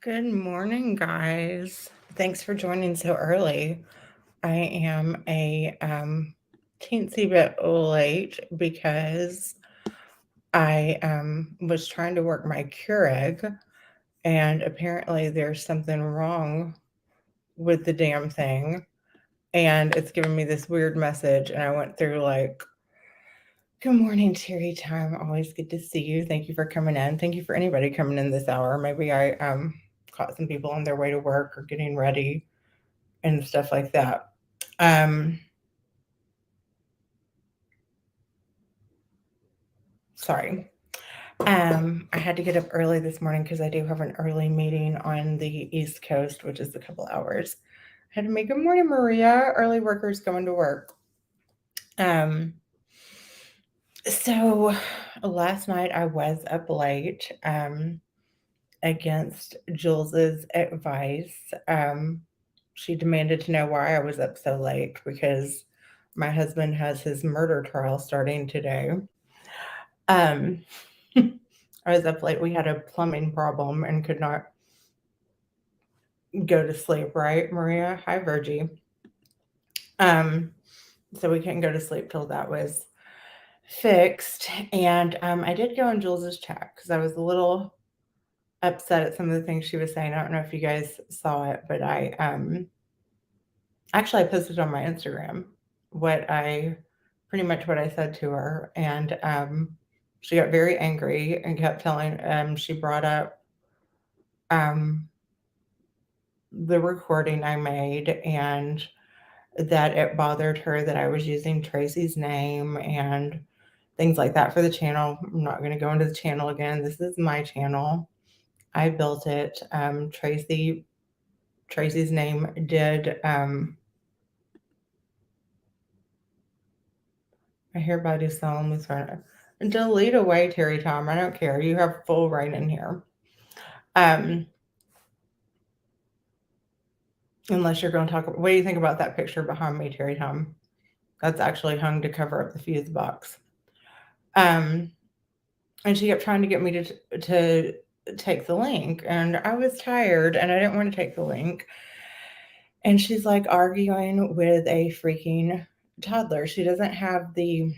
Good morning, guys. Thanks for joining so early. I am a teensy bit late because I was trying to work my Keurig, and apparently there's something wrong with the damn thing, and it's giving me this weird message. And I went through like, "Good morning, Terry time. Always good to see you. Thank you for coming in. Thank you for anybody coming in this hour. Maybe I caught some people on their way to work or getting ready and stuff like that. Um, Sorry. I had to get up early this morning because I do have an early meeting on the East Coast, which is a couple hours. I had to make good morning, Maria. Early workers going to work. Um, so last night I was up late against Jules's advice. She demanded to know why I was up so late because my husband has his murder trial starting today. Um, I was up late. We had a plumbing problem and could not go to sleep, right, Maria? Hi, Virgie. Um, so we couldn't go to sleep till that was fixed. And I did go on Jules's chat because I was a little upset at some of the things she was saying. I don't know if you guys saw it, but I posted on my Instagram what I pretty much what I said to her, and she got very angry and kept telling. She brought up um, the recording I made and that it bothered her that I was using Tracy's name and things like that for the channel. I'm not going to go into the channel again. This is my channel. I built it. Tracy's name did. I hereby do solemnly swear. Delete away, Terry Tom. I don't care. You have full reign in here. Um, Unless you're going to talk. What do you think about that picture behind me, Terry Tom? That's actually hung to cover up the fuse box. Um, and she kept trying to get me to take the link, and I was tired and I didn't want to take the link. And she's like arguing with a freaking toddler. She doesn't have the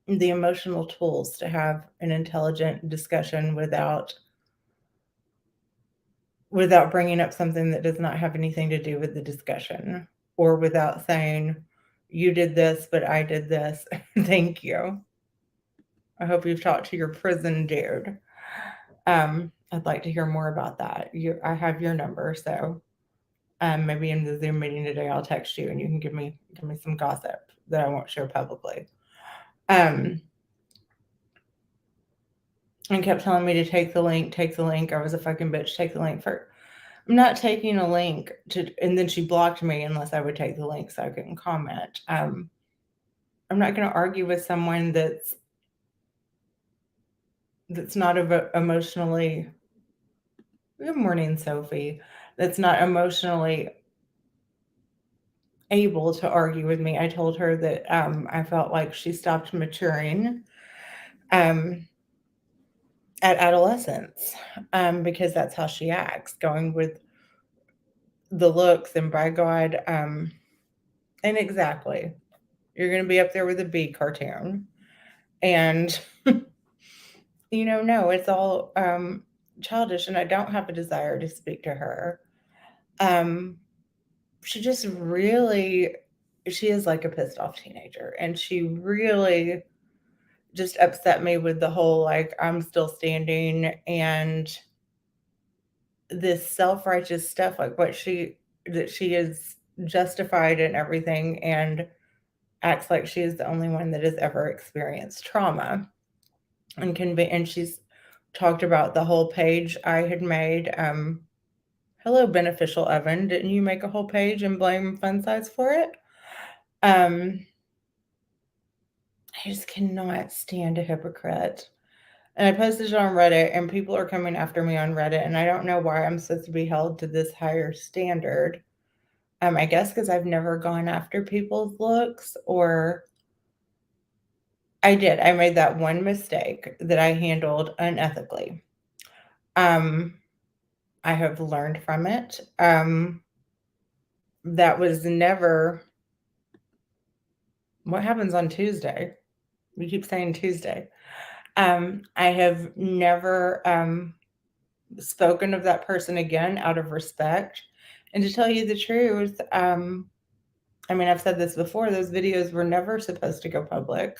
emotional tools to have an intelligent discussion without bringing up something that does not have anything to do with the discussion, or without saying, you did this but I did this. Thank you. I hope you've talked to your prison dude. I'd like to hear more about that. I have your number, so maybe in the Zoom meeting today, I'll text you and you can give me some gossip that I won't share publicly. Um, and kept telling me to take the link, take the link. I was a fucking bitch. Take the link for. I'm not taking a link to, and then she blocked me unless I would take the link so I couldn't comment. I'm not going to argue with someone that's not emotionally. Good morning, Sophie. That's not emotionally able to argue with me. I told her that I felt like she stopped maturing um, at adolescence because that's how she acts, going with the looks. And by God, and exactly, you're going to be up there with a B cartoon. And, no, it's all childish, and I don't have a desire to speak to her. Um, she just really, she is like a pissed off teenager, and she really just upset me with the whole like I'm still standing and this self-righteous stuff, like that she is justified in everything and acts like she is the only one that has ever experienced trauma, and she's talked about the whole page I had made. Hello, beneficial oven, didn't you make a whole page and blame fun size for it? um I just cannot stand a hypocrite. And I posted it on Reddit, and people are coming after me on Reddit, and I don't know why I'm supposed to be held to this higher standard. I guess because I've never gone after people's looks, or I did. I made that one mistake that I handled unethically. Um, I have learned from it. That was never what happens on Tuesday. We keep saying Tuesday. I have never spoken of that person again out of respect. And to tell you the truth, I mean, I've said this before, those videos were never supposed to go public.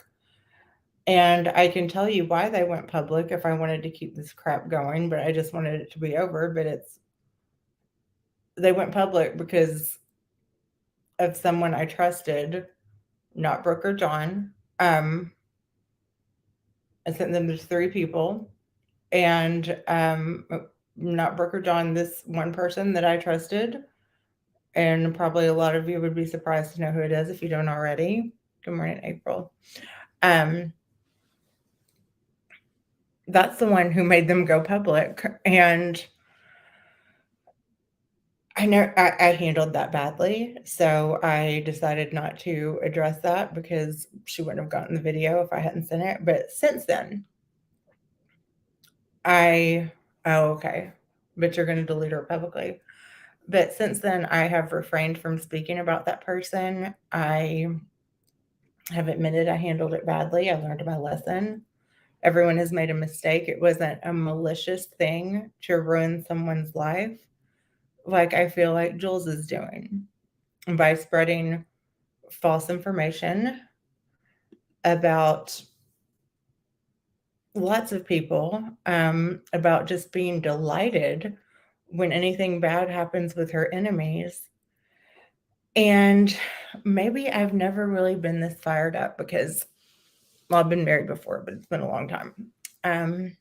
And I can tell you why they went public if I wanted to keep this crap going, but I just wanted it to be over. But they went public because of someone I trusted, not Brooke or John. I sent them to 3 people, and not Brooke or John, this one person that I trusted. And probably a lot of you would be surprised to know who it is if you don't already. Good morning, April. That's the one who made them go public. And I handled that badly. So I decided not to address that because she wouldn't have gotten the video if I hadn't sent it. But since then, oh, okay. But you're going to delete her publicly. But since then, I have refrained from speaking about that person. I have admitted I handled it badly. I learned my lesson. Everyone has made a mistake. It wasn't a malicious thing to ruin someone's life, like I feel like Jules is doing by spreading false information about lots of people, about just being delighted when anything bad happens with her enemies. And maybe I've never really been this fired up because, well, I've been married before, but it's been a long time.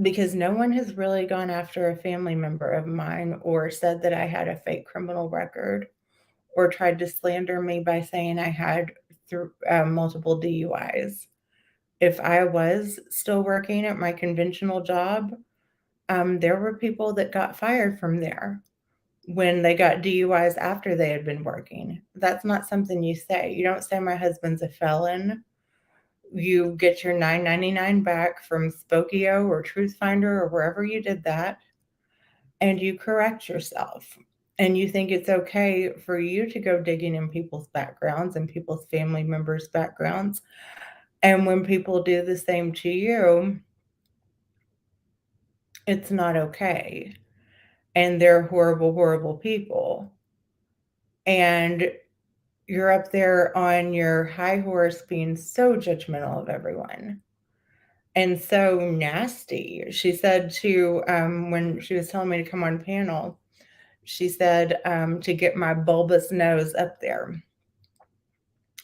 Because no one has really gone after a family member of mine or said that I had a fake criminal record or tried to slander me by saying I had multiple DUIs. If I was still working at my conventional job, there were people that got fired from there when they got DUIs after they had been working. That's not something you say. You don't say my husband's a felon. You get your $9.99 back from Spokio or Truthfinder or wherever you did that, and you correct yourself. And you think it's okay for you to go digging in people's backgrounds and people's family members' backgrounds. And when people do the same to you, it's not okay. And they're horrible, horrible people. And you're up there on your high horse being so judgmental of everyone and so nasty. She said when she was telling me to come on panel, she said to get my bulbous nose up there.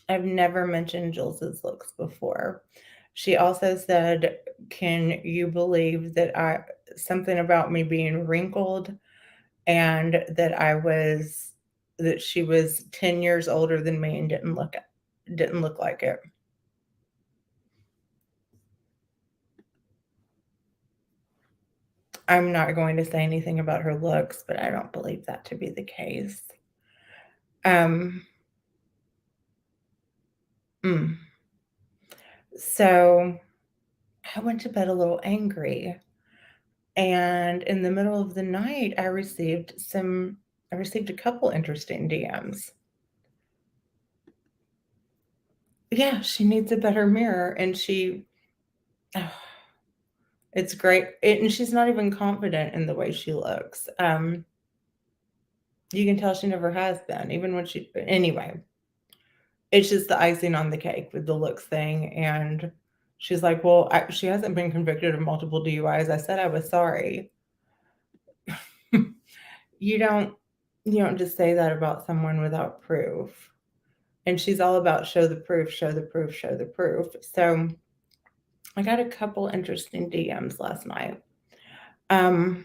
I've never mentioned Jules's looks before. She also said, can you believe that something about me being wrinkled and that she was 10 years older than me and didn't look like it. I'm not going to say anything about her looks, but I don't believe that to be the case. So I went to bed a little angry. And in the middle of the night, I received a couple interesting DMs. Yeah, she needs a better mirror, and it's great. And she's not even confident in the way she looks. You can tell she never has been, even when anyway, it's just the icing on the cake with the looks thing. And she's like, well, she hasn't been convicted of multiple DUIs. I said I was sorry. You don't just say that about someone without proof. And she's all about show the proof, show the proof, show the proof. So I got a couple interesting DMs last night. I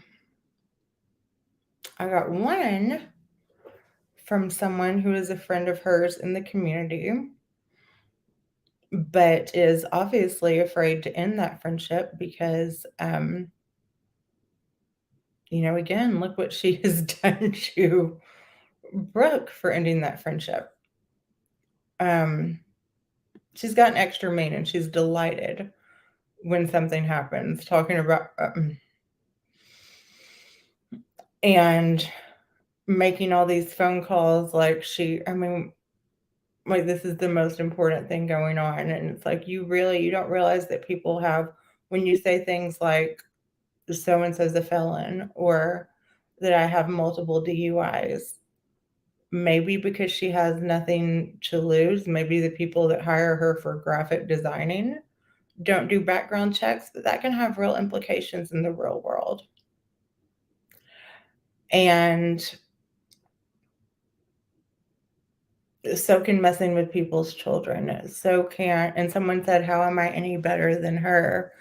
got one from someone who is a friend of hers in the community, but is obviously afraid to end that friendship because, again, look what she has done to Brooke for ending that friendship. She's gotten extra mean and she's delighted when something happens, talking about and making all these phone calls like I mean, like this is the most important thing going on. And it's like, you don't realize that people have, when you say things like, so and so's a felon, or that I have multiple DUIs, maybe because she has nothing to lose. Maybe the people that hire her for graphic designing don't do background checks, but that can have real implications in the real world. And so can messing with people's children. So can, and someone said, how am I any better than her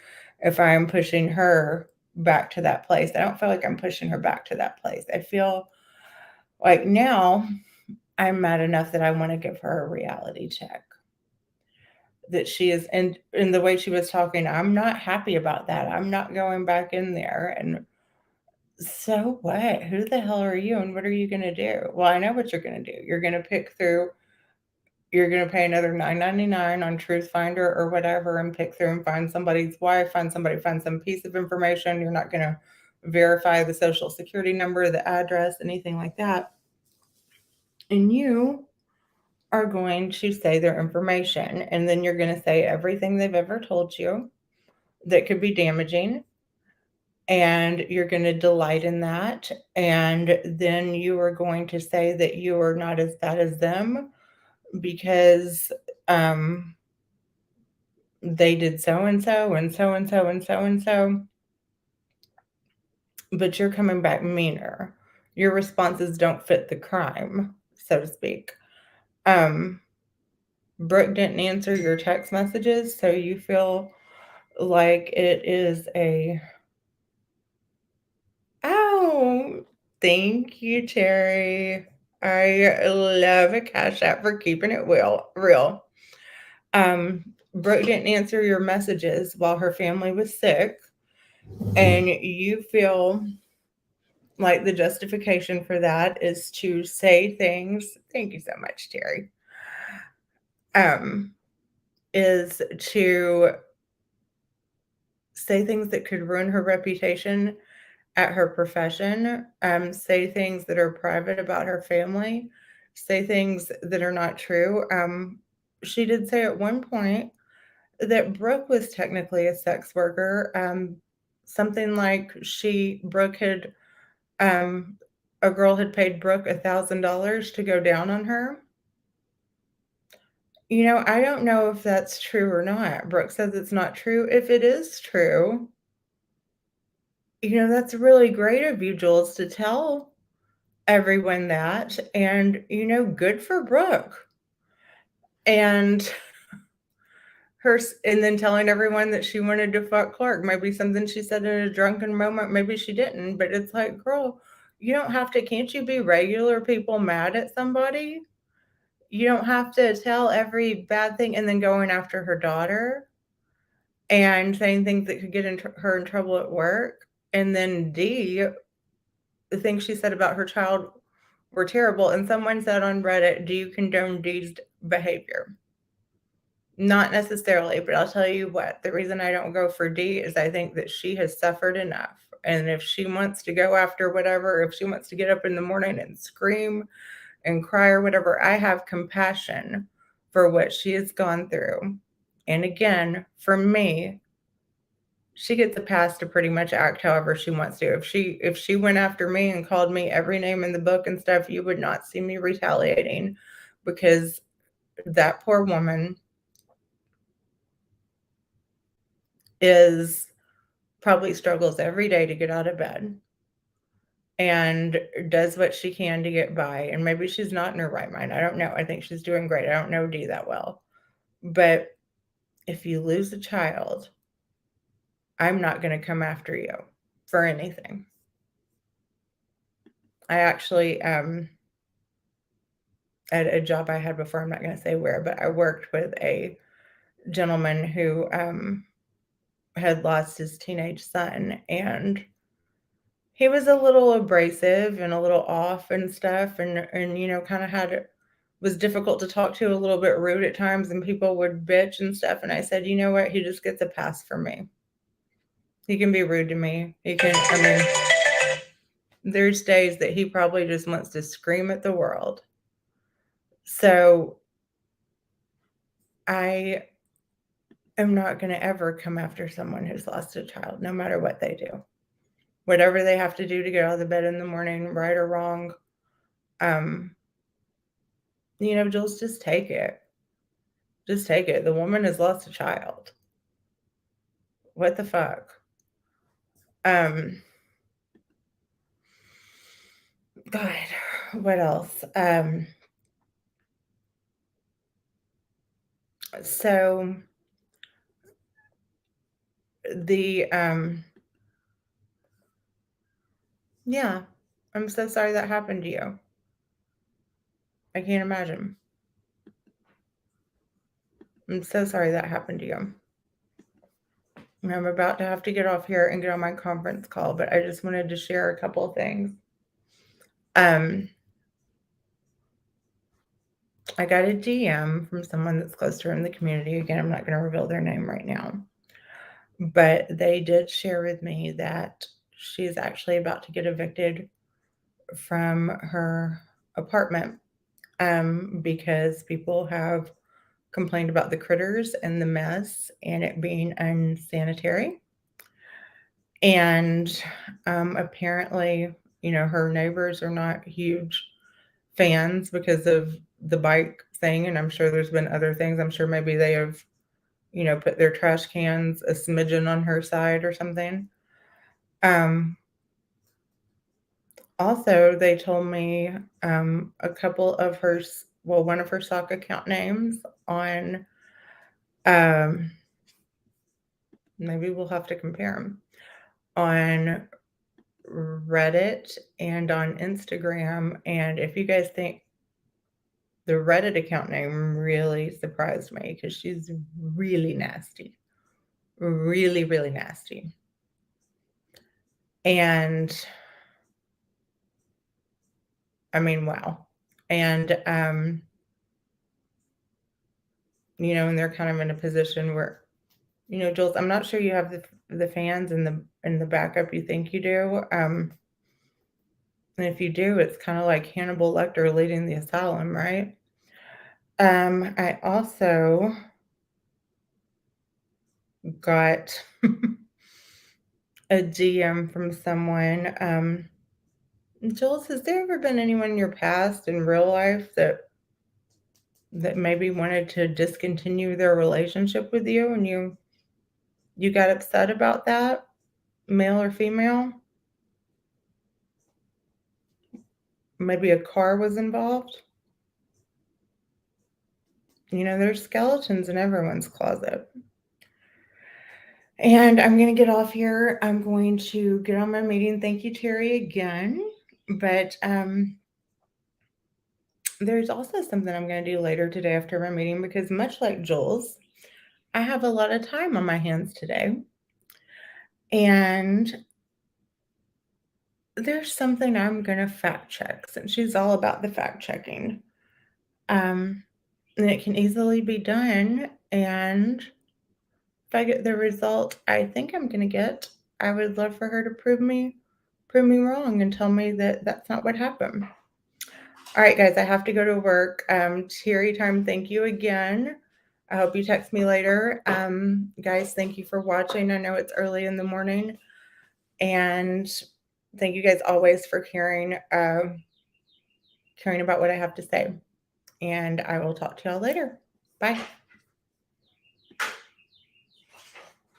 if I'm pushing her back to that place? I don't feel like I'm pushing her back to that place. I feel like now I'm mad enough that I want to give her a reality check. That she is, and in the way she was talking, I'm not happy about that. I'm not going back in there. And so what? Who the hell are you? And what are you going to do? Well, I know what you're going to do. You're going to you're going to pay another $9.99 on Truth Finder or whatever and pick through and find somebody's wife, find some piece of information. You're not going to verify the social security number, the address, anything like that. And you are going to say their information, and then you're going to say everything they've ever told you that could be damaging, and you're going to delight in that. And then you are going to say that you are not as bad as them because they did so and so and so and so and so and so, but you're coming back meaner. Your responses don't fit the crime, so to speak. Brooke didn't answer your text messages, so you feel like it is oh, thank you, Terry. I love a Cash App for keeping it real. Brooke didn't answer your messages while her family was sick, and you feel like the justification for that is to say things. Thank you so much, Terry. Is to say things that could ruin her reputation at her profession, say things that are private about her family, say things that are not true. She did say at one point that Brooke was technically a sex worker. Something like Brooke had, a girl had paid Brooke $1,000 to go down on her. I don't know if that's true or not. Brooke says it's not true. If it is true, that's really great of you, Jules, to tell everyone that. And, good for Brooke. And and then telling everyone that she wanted to fuck Clark. Maybe something she said in a drunken moment. Maybe she didn't. But it's like, girl, you don't have to. Can't you be regular people mad at somebody? You don't have to tell every bad thing and then going after her daughter and saying things that could get her in trouble at work. And then D, the things she said about her child were terrible. And someone said on Reddit, do you condone D's behavior? Not necessarily, but I'll tell you what, the reason I don't go for D is I think that she has suffered enough. And if she wants to go after whatever, if she wants to get up in the morning and scream and cry or whatever, I have compassion for what she has gone through. And again, for me, she gets a pass to pretty much act however she wants to. If she went after me and called me every name in the book and stuff, you would not see me retaliating, because that poor woman probably struggles every day to get out of bed and does what she can to get by. And maybe she's not in her right mind. I don't know. I think she's doing great. I don't know Dee that well. But if you lose a child, I'm not going to come after you for anything. I actually, at a job I had before, I'm not going to say where, but I worked with a gentleman who had lost his teenage son, and he was a little abrasive and a little off and stuff, and kind of was difficult to talk to, a little bit rude at times, and people would bitch and stuff. And I said, you know what? He just gets a pass from me. He can be rude to me. there's days that he probably just wants to scream at the world. So I am not going to ever come after someone who's lost a child, no matter what they do. Whatever they have to do to get out of the bed in the morning, right or wrong, Jules, just take it. Just take it. The woman has lost a child. What the fuck? God, what else? So the yeah, I'm so sorry that happened to you. I can't imagine. I'm so sorry that happened to you. I'm about to have to get off here and get on my conference call, but I just wanted to share a couple of things. I got a DM from someone that's close to her in the community. Again, I'm not going to reveal their name right now, but they did share with me that she's actually about to get evicted from her apartment because people have complained about the critters and the mess and it being unsanitary. And apparently, her neighbors are not huge fans because of the bike thing. And I'm sure there's been other things. I'm sure maybe they have, put their trash cans a smidgen on her side or something. Also, they told me a couple of one of her sock account names on, maybe we'll have to compare them, on Reddit and on Instagram. And if you guys think the Reddit account name really surprised me because she's really nasty, really, really nasty. And I mean, wow. And, and they're kind of in a position where, Jules, I'm not sure you have the fans and the backup you think you do. And if you do, it's kind of like Hannibal Lecter leading the asylum, right? I also got a DM from someone. Jules, has there ever been anyone in your past in real life that maybe wanted to discontinue their relationship with you and you got upset about that, male or female? Maybe a car was involved? There's skeletons in everyone's closet. And I'm going to get off here. I'm going to get on my meeting. Thank you, Terry, again. But there's also something I'm going to do later today after my meeting because much like Jules, I have a lot of time on my hands today. And there's something I'm going to fact check since she's all about the fact checking. And it can easily be done. And if I get the result I think I'm going to get, I would love for her to prove me wrong and tell me that that's not what happened. All right, guys, I have to go to work. Terry time, thank you again. I hope you text me later. Guys, thank you for watching. I know it's early in the morning. And thank you guys always for caring about what I have to say. And I will talk to y'all later. Bye.